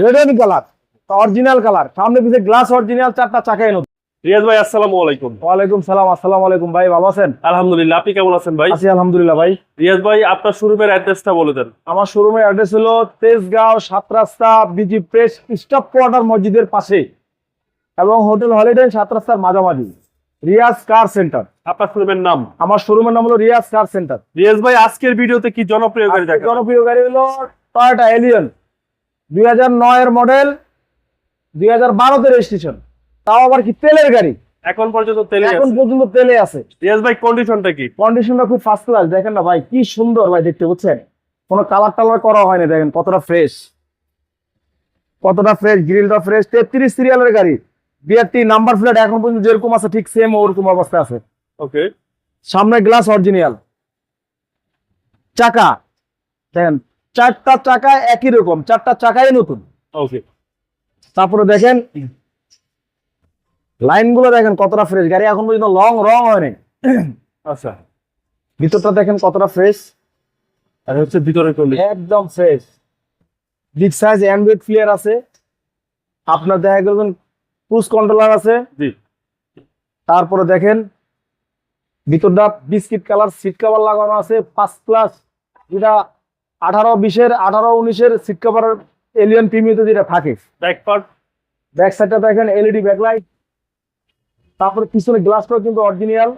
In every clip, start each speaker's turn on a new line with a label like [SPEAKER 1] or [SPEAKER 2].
[SPEAKER 1] Red and colour, original colour, সামনে পিছে glass original, চারটা চাকাই নতুন।
[SPEAKER 2] রিয়াজ ভাই আসসালামু আলাইকুম।
[SPEAKER 1] ওয়ালাইকুম সালাম। আসসালামু আলাইকুম ভাই, ভালো আছেন?
[SPEAKER 2] আলহামদুলিল্লাহ, আপনি কেমন আছেন ভাই?
[SPEAKER 1] আছি আলহামদুলিল্লাহ ভাই।
[SPEAKER 2] রিয়াজ ভাই, আপনার শোরুমের অ্যাড্রেসটা বলে দেন।
[SPEAKER 1] আমার শোরুমের অ্যাড্রেস হলো তেজগাঁও 7 রাস্তা বিজি প্রেস স্টপ কোয়ার্টার মসজিদের পাশে এবং হোটেল হলিডে 7 রাস্তার মাঝামাঝি, রিয়াজ কার সেন্টার।
[SPEAKER 2] আপনার শোরুমের নাম?
[SPEAKER 1] আমার শোরুমের নাম হলো রিয়াজ কার সেন্টার।
[SPEAKER 2] রিয়াজ ভাই, আজকের ভিডিওতে কি জনপ্রিয় গাড়ি দেখাবেন?
[SPEAKER 1] জনপ্রিয় গাড়ি হলো টয়োটা এলিয়ন, 2009 এর মডেল, 2012 তে রেজিস্ট্রেশন, তাও আবার কি তেলের গাড়ি।
[SPEAKER 2] এখন পর্যন্ত তেলে
[SPEAKER 1] এখন
[SPEAKER 2] আছে?
[SPEAKER 1] পর্যন্ত তেলে আছে।
[SPEAKER 2] রিয়াজ ভাই, কন্ডিশনটা কি?
[SPEAKER 1] কন্ডিশনটা খুব ফার্স্ট ক্লাস, দেখেন না ভাই কি সুন্দর ভাই দেখতে, বুঝছেন? কোনো কালার টালার করা হয়নি, দেখেন কতটা ফ্রেশ, কতটা ফ্রেশ, গ্রিলটা ফ্রেশ। 33 সিরিয়ালের গাড়ি, বিআরটি নাম্বার প্লেট এখন পর্যন্ত যেরকম আছে ঠিক সেম ওরকম অবস্থা আছে।
[SPEAKER 2] ওকে।
[SPEAKER 1] সামনে গ্লাস অরিজিনাল, চাকা দেখেন, চারটা চাকা একই রকম, চারটা চাকাই নতুন।
[SPEAKER 2] ওকে।
[SPEAKER 1] তারপরে দেখেন লাইনগুলো দেখেন কতটা ফ্রেশ, গাড়ি এখন পর্যন্ত রং হয়নি।
[SPEAKER 2] আচ্ছা,
[SPEAKER 1] ভিতরটা দেখেন কতটা ফ্রেশ,
[SPEAKER 2] আর হচ্ছে ভিতরে কন্ডিশন
[SPEAKER 1] একদম fresh. Big size Android player আছে, আপনার দেখা গেল ক্রুজ কন্ট্রোলার আছে।
[SPEAKER 2] জি।
[SPEAKER 1] তারপরে দেখেন ভিতরটা বিস্কিট কালার সিট কভার লাগানো আছে, ফার্স্ট ক্লাস, যেটা 18-20-18-19 সিট কভার এলিয়ন প্রিমিয়াতে যেটা থাকে।
[SPEAKER 2] Back part?
[SPEAKER 1] ব্যাক সাইডটা দেখেন এলইডি ব্যাকলাইট। তারপরে পিছনে গ্লাসটাও কিন্তু অরিজিনাল,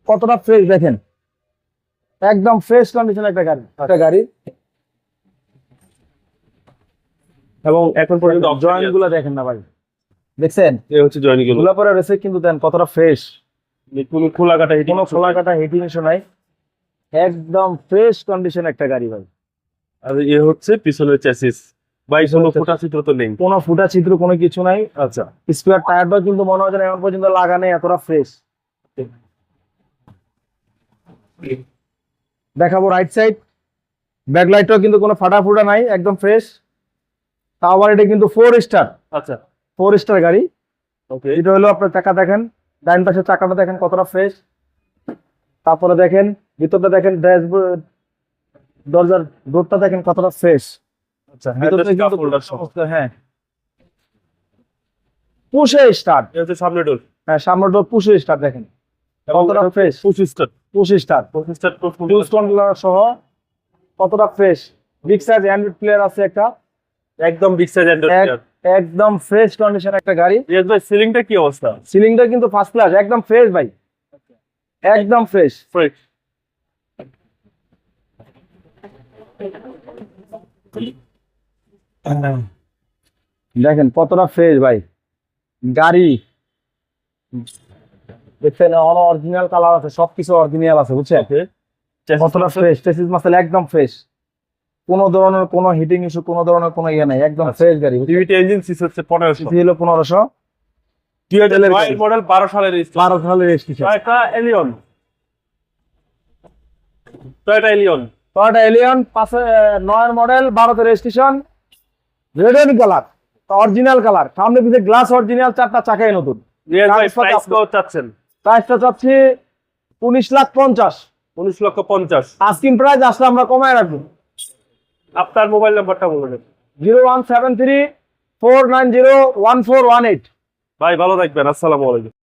[SPEAKER 1] কতটা ফ্রেশ দেখেন, একদম ফ্রেশ কন্ডিশন একটা গাড়ি।
[SPEAKER 2] এবং এখন পর্যন্ত
[SPEAKER 1] জয়েন্ট গুলা দেখেন না ভাই, দেখছেন?
[SPEAKER 2] এই হচ্ছে জয়েনিং গুলো।
[SPEAKER 1] গুলা পরে রয়েছে কিন্তু দেন কতটা ফ্রেশ,
[SPEAKER 2] কোনো খোলা কাটা হিটিং?
[SPEAKER 1] কোনো খোলা কাটা হিটিং ইস্যু নাই, একদম ফ্রেশ কন্ডিশন একটা গাড়ি ভাই।
[SPEAKER 2] আর এ হচ্ছে পিছনের চ্যাসিস ভাই, কোনো ফুটা চিত্র তো নেই?
[SPEAKER 1] কোনো ফুটা ছিদ্র কোনো কিছু নাই।
[SPEAKER 2] আচ্ছা।
[SPEAKER 1] স্পেয়ার টায়ারটাও কিন্তু মনে হয় যেন এখন পর্যন্ত লাগা নেই, এতটা ফ্রেশ। দেখাবো রাইট সাইড, ব্যাকলাইটটাও কিন্তু কোনো ফাটা ফুটা নাই, একদম ফ্রেশ। তাও আবার এটা কিন্তু 4 স্টার,
[SPEAKER 2] আচ্ছা।
[SPEAKER 1] 4 স্টার গাড়ি।
[SPEAKER 2] ওকে।
[SPEAKER 1] এটা হলো আপনার চাকা দেখেন, ডাইন পাশের চাকাটা দেখেন কতটা ফ্রেশ। তারপরে দেখেন ভিতরটা দেখেন, ড্যাশবোর্ড দরজার ডোরটা দেখেন কতটা ফ্রেশ।
[SPEAKER 2] আচ্ছা,
[SPEAKER 1] ভিতরটা
[SPEAKER 2] হেডলাইট
[SPEAKER 1] কিন্তু
[SPEAKER 2] হোল্ডার সহ।
[SPEAKER 1] হ্যাঁ পুশে স্টার্ট,
[SPEAKER 2] এই হচ্ছে সামনে ডোর।
[SPEAKER 1] হ্যাঁ সামনের ডোর পুশে স্টার্ট দেখেন কতটা ফ্রেশ,
[SPEAKER 2] পুশ স্টার্ট।
[SPEAKER 1] পুশে start,
[SPEAKER 2] push start
[SPEAKER 1] cruise controller সহ কতটা fresh. Big size Android player আছে একটা,
[SPEAKER 2] একদম বিগ সাইজ অ্যান্ড্রয়েড।
[SPEAKER 1] একদম ফ্রেশ কন্ডিশন একটা গাড়ি।
[SPEAKER 2] রিয়াজ ভাই, সিলিংটা কি অবস্থা?
[SPEAKER 1] সিলিংটা কিন্তু ফার্স্ট ক্লাস, একদম ফ্রেশ ভাই, একদম ফ্রেশ।
[SPEAKER 2] ফ্রেশ।
[SPEAKER 1] দেখেন কতটা ফ্রেশ ভাই গাড়ি, দেখছেন অরিজিনাল কালার আছে, সবকিছু অরিজিনাল আছে, বুঝছেন? কতটা ফ্রেশ, চেসিস মাসেল একদম ফ্রেশ, কোনো ধরনের কোনো হিটিং ইস্যু, কোনো ধরনের কোনো ইয়ে নাই, একদম ফ্রেশ গাড়ি।
[SPEAKER 2] ডিভিটি ইঞ্জিন সিসি হচ্ছে 1500।
[SPEAKER 1] সিসি হলো 1500,
[SPEAKER 2] 2009 মডেল, 12 সালের রেজিস্ট্রেশন।
[SPEAKER 1] 12 সালের registration.
[SPEAKER 2] Toyota Allion. Toyota Allion
[SPEAKER 1] Toyota Allion 9 model, 12 তে registration, red and colour, original colour, সামনে পিছে গ্লাস অরিজিনাল, চারটা চাকাই নতুন।
[SPEAKER 2] রিয়াজ ভাই, প্রাইস কত চাচ্ছেন?
[SPEAKER 1] প্রাইসটা চাচ্ছি 19,50,000।
[SPEAKER 2] 19,50,000।
[SPEAKER 1] আস্কিং প্রাইস আসলে আমরা কমায় রাখবো।
[SPEAKER 2] আপনার মোবাইল নাম্বারটা বলুন।
[SPEAKER 1] 0173-490-1418।
[SPEAKER 2] ভাই ভালো থাকবেন, আসসালামু আলাইকুম।